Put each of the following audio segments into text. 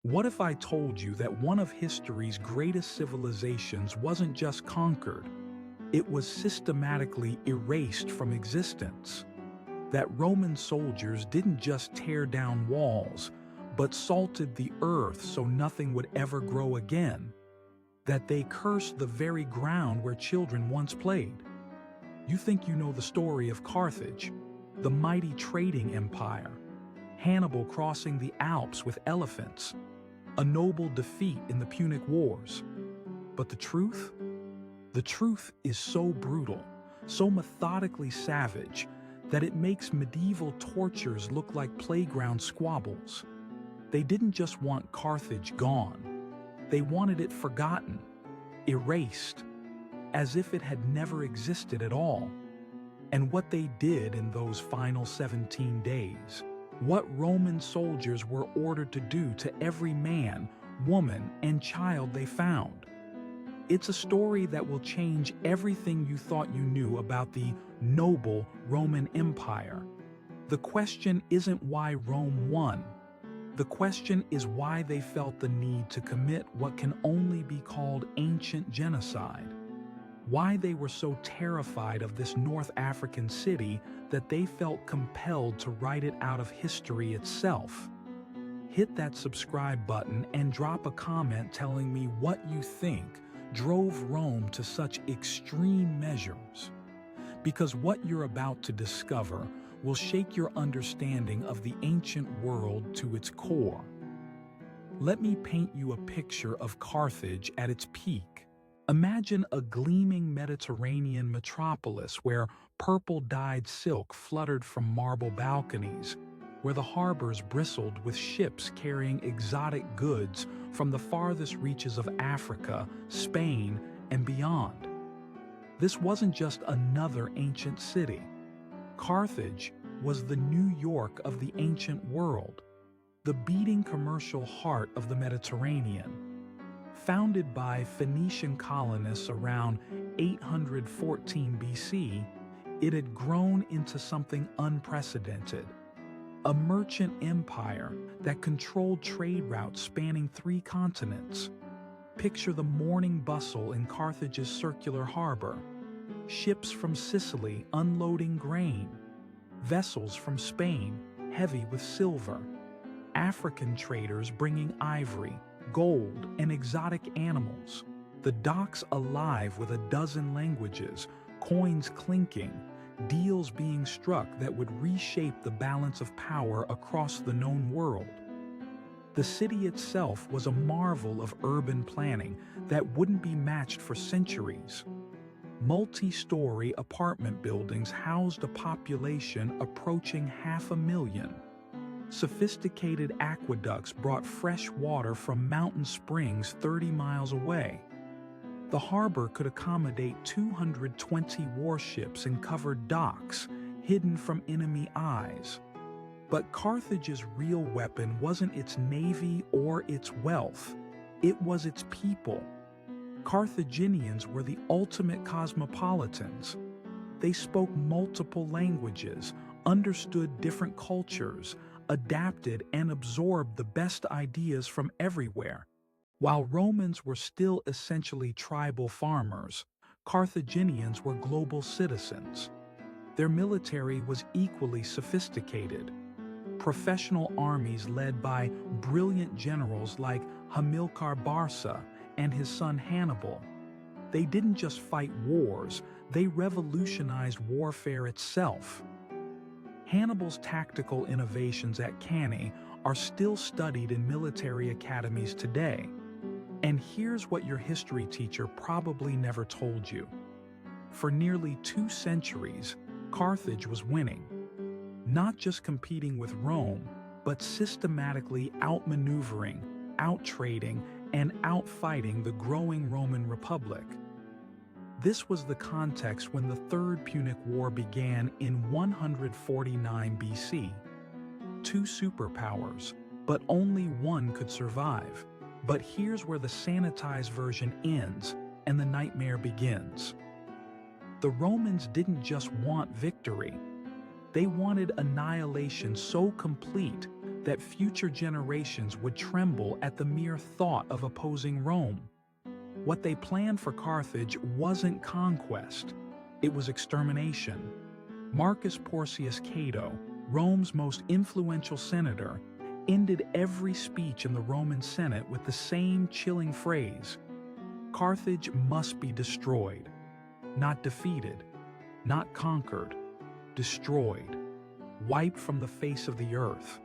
What if I told you that one of history's greatest civilizations wasn't just conquered, it was systematically erased from existence? That Roman soldiers didn't just tear down walls, but salted the earth so nothing would ever grow again? That they cursed the very ground where children once played? You think you know the story of Carthage, the mighty trading empire, Hannibal crossing the Alps with elephants, a noble defeat in the Punic Wars. But the truth? The truth is so brutal, so methodically savage, that it makes medieval tortures look like playground squabbles. They didn't just want Carthage gone. They wanted it forgotten, erased, as if it had never existed at all. And what they did in those final 17 days, what Roman soldiers were ordered to do to every man, woman, and child they found. It's a story that will change everything you thought you knew about the noble Roman Empire. The question isn't why Rome won. The question is why they felt the need to commit what can only be called ancient genocide. Why they were so terrified of this North African city that they felt compelled to write it out of history itself. Hit that subscribe button and drop a comment telling me what you think drove Rome to such extreme measures. Because what you're about to discover will shake your understanding of the ancient world to its core. Let me paint you a picture of Carthage at its peak. Imagine a gleaming Mediterranean metropolis where purple-dyed silk fluttered from marble balconies, where the harbors bristled with ships carrying exotic goods from the farthest reaches of Africa, Spain, and beyond. This wasn't just another ancient city. Carthage was the New York of the ancient world, the beating commercial heart of the Mediterranean. Founded by Phoenician colonists around 814 BC, it had grown into something unprecedented. A merchant empire that controlled trade routes spanning 3 continents. Picture the morning bustle in Carthage's circular harbor. Ships from Sicily unloading grain. Vessels from Spain heavy with silver. African traders bringing ivory, gold, and exotic animals. The docks alive with a dozen languages, coins clinking, deals being struck that would reshape the balance of power across the known world. The city itself was a marvel of urban planning that wouldn't be matched for centuries. Multi-story apartment buildings housed a population approaching 500,000. Sophisticated aqueducts brought fresh water from mountain springs 30 miles away. The harbor could accommodate 220 warships and covered docks, hidden from enemy eyes. But Carthage's real weapon wasn't its navy or its wealth. It was its people. Carthaginians were the ultimate cosmopolitans. They spoke multiple languages, understood different cultures, adapted and absorbed the best ideas from everywhere. While Romans were still essentially tribal farmers, Carthaginians were global citizens. Their military was equally sophisticated. Professional armies led by brilliant generals like Hamilcar Barca and his son Hannibal. They didn't just fight wars, they revolutionized warfare itself. Hannibal's tactical innovations at Cannae are still studied in military academies today. And here's what your history teacher probably never told you. For nearly 2 centuries, Carthage was winning. Not just competing with Rome, but systematically outmaneuvering, outtrading, and outfighting the growing Roman Republic. This was the context when the Third Punic War began in 149 BC. 2 superpowers, but only one could survive. But here's where the sanitized version ends and the nightmare begins. The Romans didn't just want victory. They wanted annihilation so complete that future generations would tremble at the mere thought of opposing Rome. What they planned for Carthage wasn't conquest, it was extermination. Marcus Porcius Cato, Rome's most influential senator, ended every speech in the Roman Senate with the same chilling phrase: Carthage must be destroyed. Not defeated, not conquered, destroyed, wiped from the face of the earth.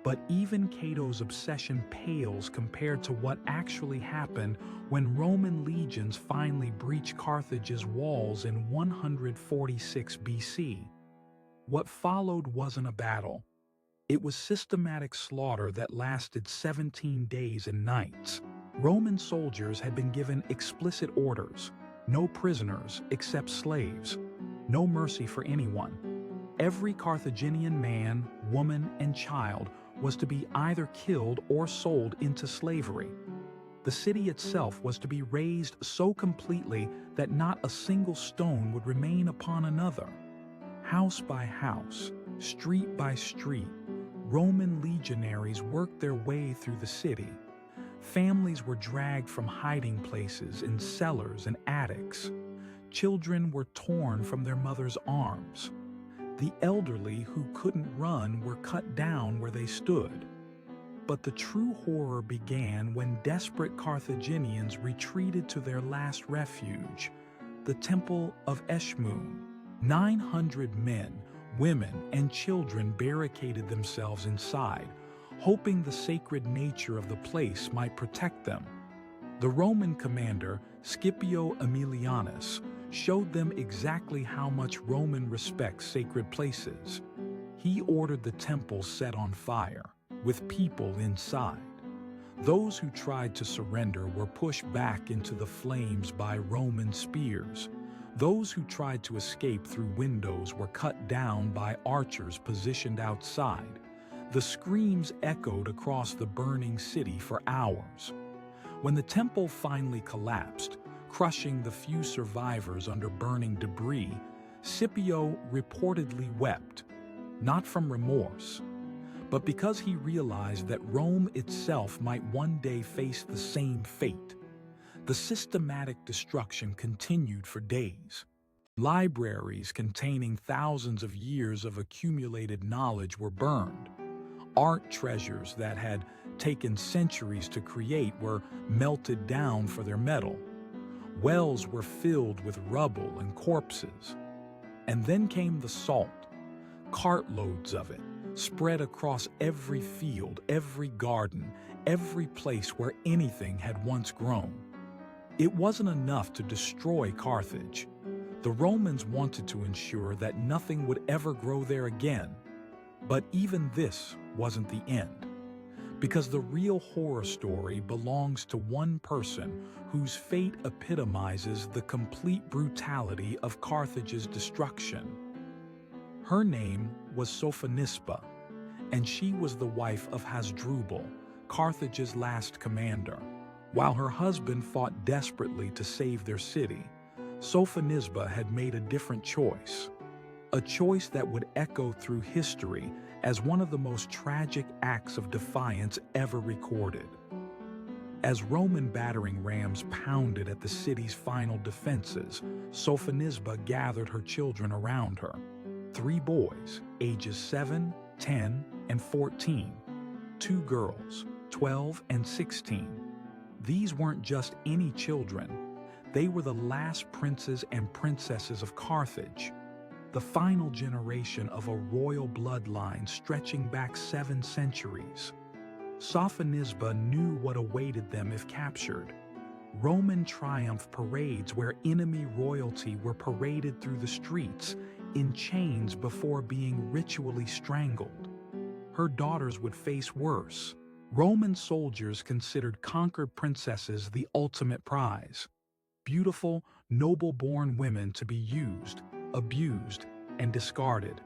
But even Cato's obsession pales compared to what actually happened when Roman legions finally breached Carthage's walls in 146 BC. What followed wasn't a battle. It was systematic slaughter that lasted 17 days and nights. Roman soldiers had been given explicit orders: no prisoners except slaves, no mercy for anyone. Every Carthaginian man, woman, and child was to be either killed or sold into slavery. The city itself was to be razed so completely that not a single stone would remain upon another. House by house, street by street, Roman legionaries worked their way through the city. Families were dragged from hiding places in cellars and attics. Children were torn from their mothers' arms. The elderly who couldn't run were cut down where they stood. But the true horror began when desperate Carthaginians retreated to their last refuge, the Temple of Eshmun. 900 men, women, and children barricaded themselves inside, hoping the sacred nature of the place might protect them. The Roman commander, Scipio Aemilianus, showed them exactly how much Roman respects sacred places. He ordered the temple set on fire, with people inside. Those who tried to surrender were pushed back into the flames by Roman spears. Those who tried to escape through windows were cut down by archers positioned outside. The screams echoed across the burning city for hours. When the temple finally collapsed, crushing the few survivors under burning debris, Scipio reportedly wept, not from remorse, but because he realized that Rome itself might one day face the same fate. The systematic destruction continued for days. Libraries containing thousands of years of accumulated knowledge were burned. Art treasures that had taken centuries to create were melted down for their metal. Wells were filled with rubble and corpses. And then came the salt, cartloads of it, spread across every field, every garden, every place where anything had once grown. It wasn't enough to destroy Carthage. The Romans wanted to ensure that nothing would ever grow there again. But even this wasn't the end. Because the real horror story belongs to one person whose fate epitomizes the complete brutality of Carthage's destruction. Her name was Sophonisba, and she was the wife of Hasdrubal, Carthage's last commander. While her husband fought desperately to save their city, Sophonisba had made a different choice. A choice that would echo through history as one of the most tragic acts of defiance ever recorded. As Roman battering rams pounded at the city's final defenses, Sophonisba gathered her children around her. 3 boys, ages 7, 10, and 14. 2 girls, 12 and 16. These weren't just any children. They were the last princes and princesses of Carthage, the final generation of a royal bloodline stretching back 7 centuries. Sophonisba knew what awaited them if captured. Roman triumph parades where enemy royalty were paraded through the streets in chains before being ritually strangled. Her daughters would face worse. Roman soldiers considered conquered princesses the ultimate prize. Beautiful, noble-born women to be used, abused, and discarded.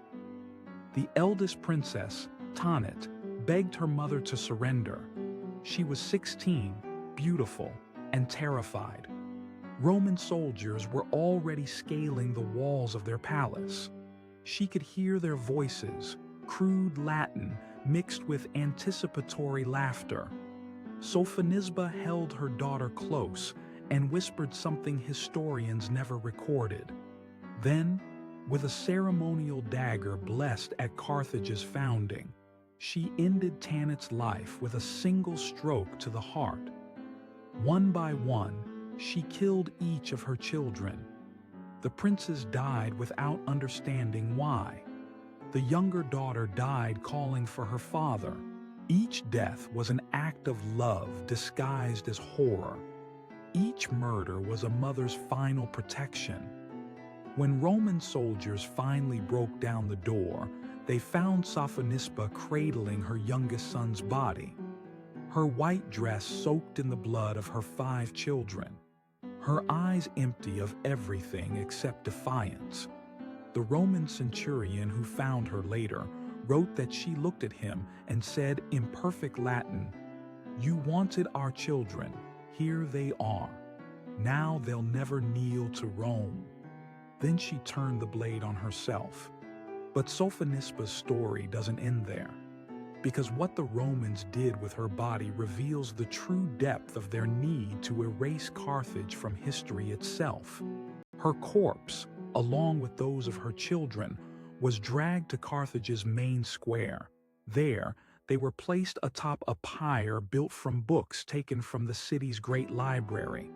The eldest princess, Tanit, begged her mother to surrender. She was 16, beautiful, and terrified. Roman soldiers were already scaling the walls of their palace. She could hear their voices, crude Latin, mixed with anticipatory laughter. Sophonisba held her daughter close and whispered something historians never recorded. Then, with a ceremonial dagger blessed at Carthage's founding, she ended Tanit's life with a single stroke to the heart. One by one, she killed each of her children. The princes died without understanding why. The younger daughter died calling for her father. Each death was an act of love disguised as horror. Each murder was a mother's final protection. When Roman soldiers finally broke down the door, they found Sophonisba cradling her youngest son's body, her white dress soaked in the blood of her 5 children, her eyes empty of everything except defiance. The Roman centurion who found her later wrote that she looked at him and said in perfect Latin, "You wanted our children, here they are. Now they'll never kneel to Rome." Then she turned the blade on herself. But Sophonisba's story doesn't end there, because what the Romans did with her body reveals the true depth of their need to erase Carthage from history itself. Her corpse, along with those of her children, was dragged to Carthage's main square. There, they were placed atop a pyre built from books taken from the city's great library,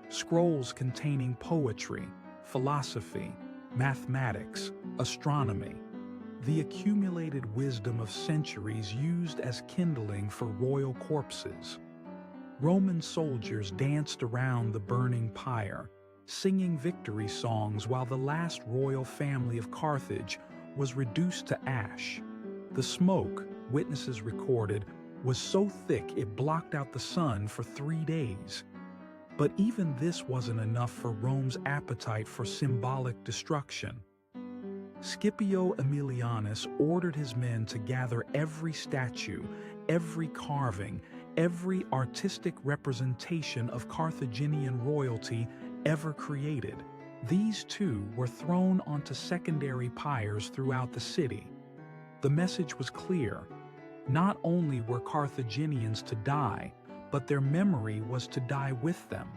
scrolls containing poetry, philosophy, mathematics, astronomy, the accumulated wisdom of centuries used as kindling for royal corpses. Roman soldiers danced around the burning pyre, singing victory songs while the last royal family of Carthage was reduced to ash. The smoke, witnesses recorded, was so thick it blocked out the sun for 3 days. But even this wasn't enough for Rome's appetite for symbolic destruction. Scipio Aemilianus ordered his men to gather every statue, every carving, every artistic representation of Carthaginian royalty ever created. These too were thrown onto secondary pyres throughout the city. The message was clear. Not only were Carthaginians to die, but their memory was to die with them.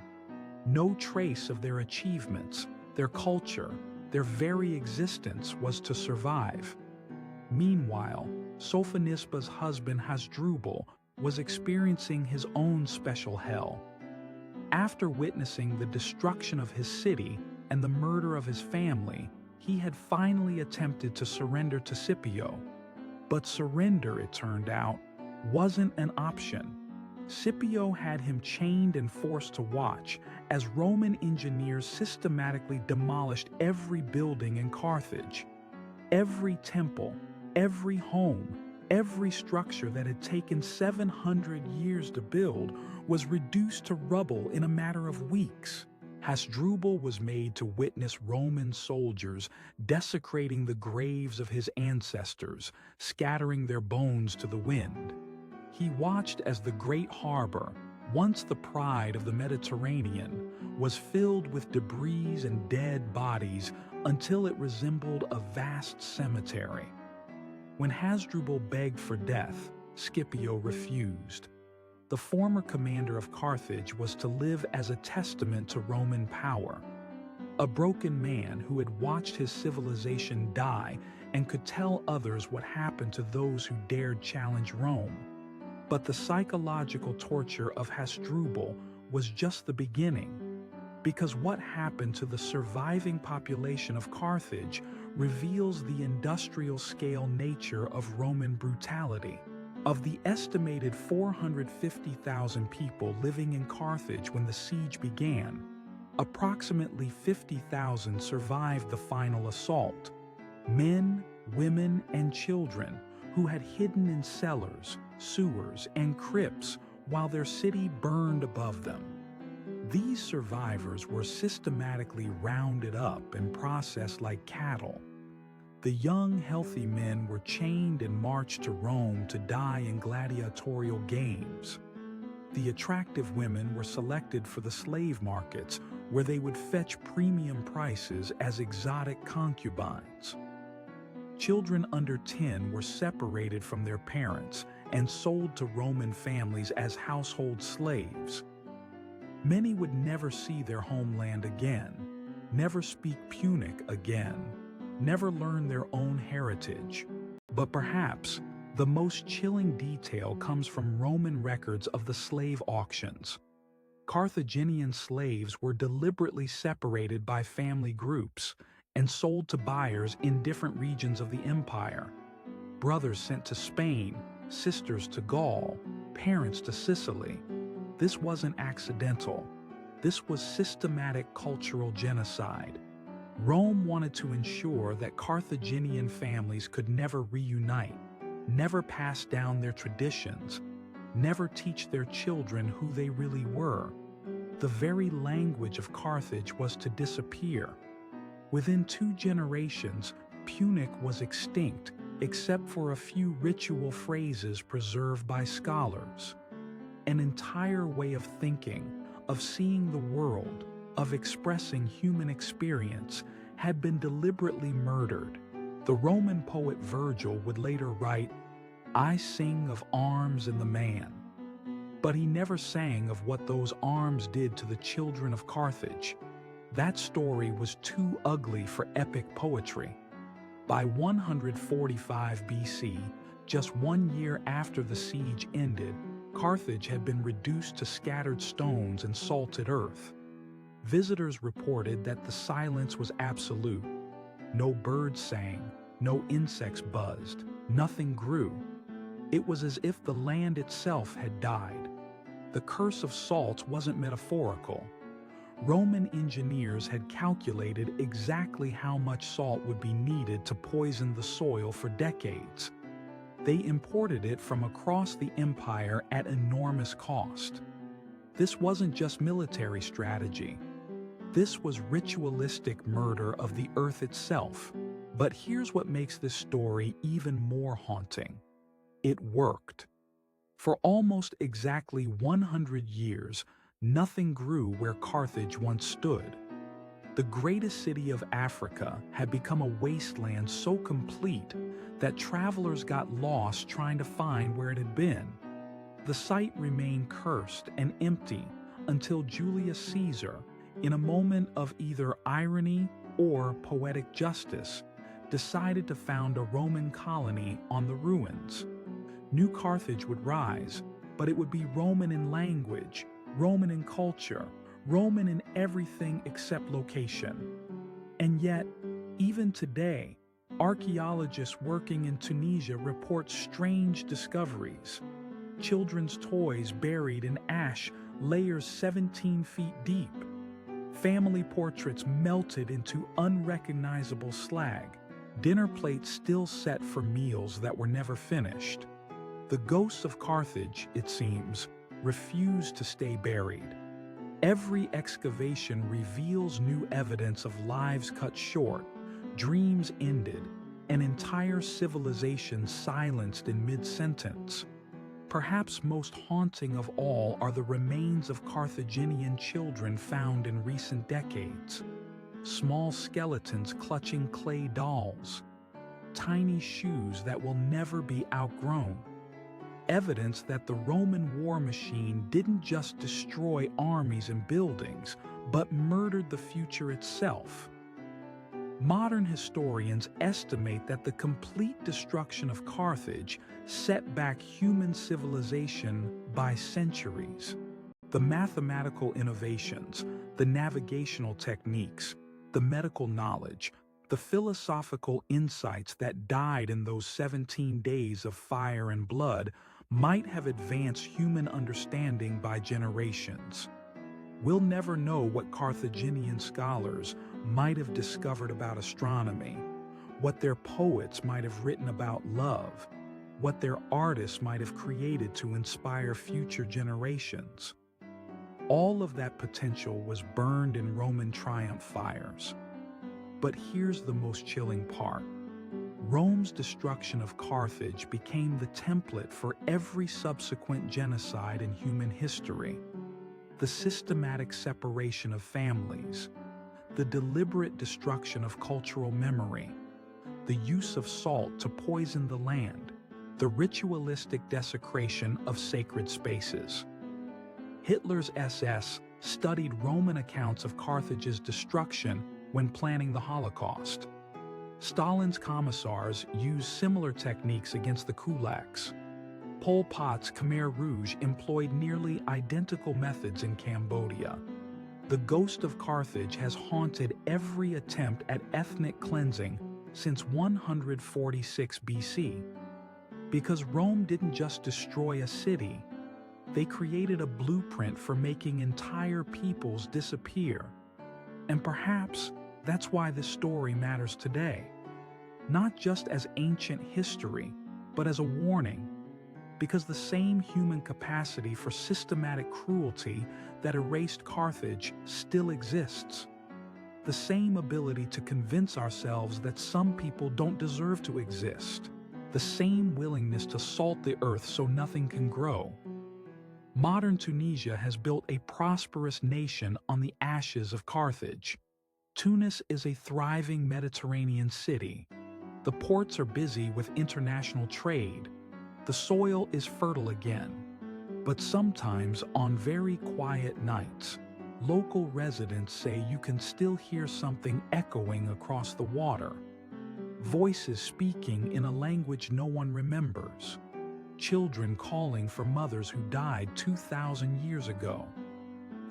No trace of their achievements, their culture, their very existence was to survive. Meanwhile, Sophonisba's husband Hasdrubal was experiencing his own special hell. After witnessing the destruction of his city and the murder of his family, he had finally attempted to surrender to Scipio. But surrender, it turned out, wasn't an option. Scipio had him chained and forced to watch as Roman engineers systematically demolished every building in Carthage. Every temple, every home, every structure that had taken 700 years to build was reduced to rubble in a matter of weeks. Hasdrubal was made to witness Roman soldiers desecrating the graves of his ancestors, scattering their bones to the wind. He watched as the great harbor, once the pride of the Mediterranean, was filled with debris and dead bodies until it resembled a vast cemetery. When Hasdrubal begged for death, Scipio refused. The former commander of Carthage was to live as a testament to Roman power. A broken man who had watched his civilization die and could tell others what happened to those who dared challenge Rome. But the psychological torture of Hasdrubal was just the beginning, because what happened to the surviving population of Carthage reveals the industrial-scale nature of Roman brutality. Of the estimated 450,000 people living in Carthage when the siege began, approximately 50,000 survived the final assault. Men, women, and children who had hidden in cellars, sewers, and crypts while their city burned above them. These survivors were systematically rounded up and processed like cattle. The young, healthy men were chained and marched to Rome to die in gladiatorial games. The attractive women were selected for the slave markets, where they would fetch premium prices as exotic concubines. Children under 10 were separated from their parents and sold to Roman families as household slaves. Many would never see their homeland again, never speak Punic again, never learn their own heritage. But perhaps the most chilling detail comes from Roman records of the slave auctions. Carthaginian slaves were deliberately separated by family groups and sold to buyers in different regions of the empire. Brothers sent to Spain, sisters to Gaul, parents to Sicily. This wasn't accidental. This was systematic cultural genocide. Rome wanted to ensure that Carthaginian families could never reunite, never pass down their traditions, never teach their children who they really were. The very language of Carthage was to disappear. Within 2 generations, Punic was extinct, except for a few ritual phrases preserved by scholars. An entire way of thinking, of seeing the world, of expressing human experience, had been deliberately murdered. The Roman poet Virgil would later write, "I sing of arms and the man." But he never sang of what those arms did to the children of Carthage. That story was too ugly for epic poetry. By 145 BC, just 1 year after the siege ended, Carthage had been reduced to scattered stones and salted earth. Visitors reported that the silence was absolute. No birds sang, no insects buzzed, nothing grew. It was as if the land itself had died. The curse of salt wasn't metaphorical. Roman engineers had calculated exactly how much salt would be needed to poison the soil for decades. They imported it from across the empire at enormous cost. This wasn't just military strategy. This was ritualistic murder of the earth itself. But here's what makes this story even more haunting. It worked. For almost exactly 100 years, nothing grew where Carthage once stood. The greatest city of Africa had become a wasteland so complete that travelers got lost trying to find where it had been. The site remained cursed and empty until Julius Caesar, in a moment of either irony or poetic justice, decided to found a Roman colony on the ruins. New Carthage would rise, but it would be Roman in language, Roman in culture, Roman in everything except location. And yet, even today, archaeologists working in Tunisia report strange discoveries. Children's toys buried in ash layers 17 feet deep. Family portraits melted into unrecognizable slag. Dinner plates still set for meals that were never finished. The ghosts of Carthage, it seems, refused to stay buried. Every excavation reveals new evidence of lives cut short, dreams ended, an entire civilization silenced in mid-sentence. Perhaps most haunting of all are the remains of Carthaginian children found in recent decades. Small skeletons clutching clay dolls, tiny shoes that will never be outgrown. Evidence that the Roman war machine didn't just destroy armies and buildings, but murdered the future itself. Modern historians estimate that the complete destruction of Carthage set back human civilization by centuries. The mathematical innovations, the navigational techniques, the medical knowledge, the philosophical insights that died in those 17 days of fire and blood might have advanced human understanding by generations. We'll never know what Carthaginian scholars might have discovered about astronomy, what their poets might have written about love, what their artists might have created to inspire future generations. All of that potential was burned in Roman triumph fires. But here's the most chilling part. Rome's destruction of Carthage became the template for every subsequent genocide in human history. The systematic separation of families, the deliberate destruction of cultural memory, the use of salt to poison the land, the ritualistic desecration of sacred spaces. Hitler's SS studied Roman accounts of Carthage's destruction when planning the Holocaust. Stalin's commissars used similar techniques against the kulaks. Pol Pot's Khmer Rouge employed nearly identical methods in Cambodia. The ghost of Carthage has haunted every attempt at ethnic cleansing since 146 BC. Because Rome didn't just destroy a city, they created a blueprint for making entire peoples disappear. And perhaps that's why this story matters today. Not just as ancient history, but as a warning. Because the same human capacity for systematic cruelty that erased Carthage still exists. The same ability to convince ourselves that some people don't deserve to exist. The same willingness to salt the earth so nothing can grow. Modern Tunisia has built a prosperous nation on the ashes of Carthage. Tunis is a thriving Mediterranean city. The ports are busy with international trade. The soil is fertile again. But sometimes, on very quiet nights, local residents say you can still hear something echoing across the water. Voices speaking in a language no one remembers. Children calling for mothers who died 2,000 years ago.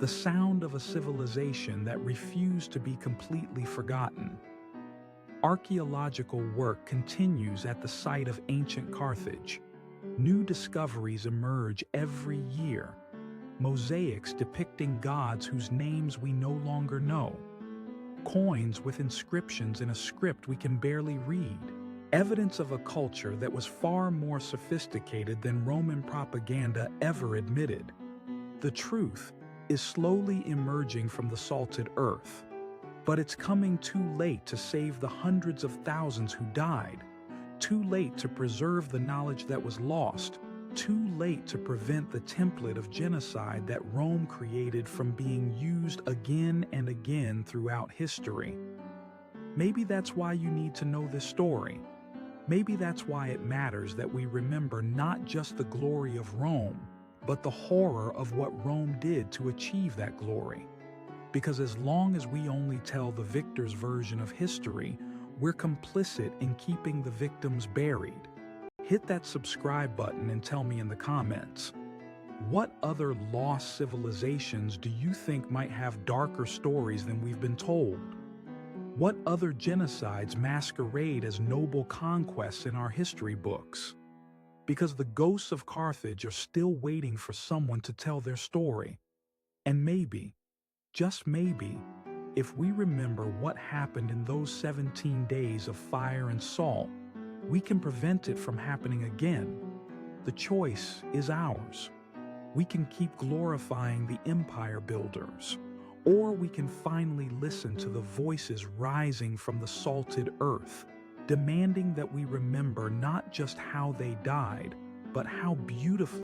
The sound of a civilization that refused to be completely forgotten. Archaeological work continues at the site of ancient Carthage. New discoveries emerge every year. Mosaics depicting gods whose names we no longer know. Coins with inscriptions in a script we can barely read. Evidence of a culture that was far more sophisticated than Roman propaganda ever admitted. The truth is slowly emerging from the salted earth. But it's coming too late to save the hundreds of thousands who died. Too late to preserve the knowledge that was lost. Too late to prevent the template of genocide that Rome created from being used again and again throughout history. Maybe that's why you need to know this story. Maybe that's why it matters that we remember not just the glory of Rome, but the horror of what Rome did to achieve that glory. Because as long as we only tell the victor's version of history, we're complicit in keeping the victims buried. Hit that subscribe button and tell me in the comments. What other lost civilizations do you think might have darker stories than we've been told? What other genocides masquerade as noble conquests in our history books? Because the ghosts of Carthage are still waiting for someone to tell their story. And maybe, just maybe, if we remember what happened in those 17 days of fire and salt, we can prevent it from happening again. The choice is ours. We can keep glorifying the empire builders, or we can finally listen to the voices rising from the salted earth, demanding that we remember not just how they died, but how beautifully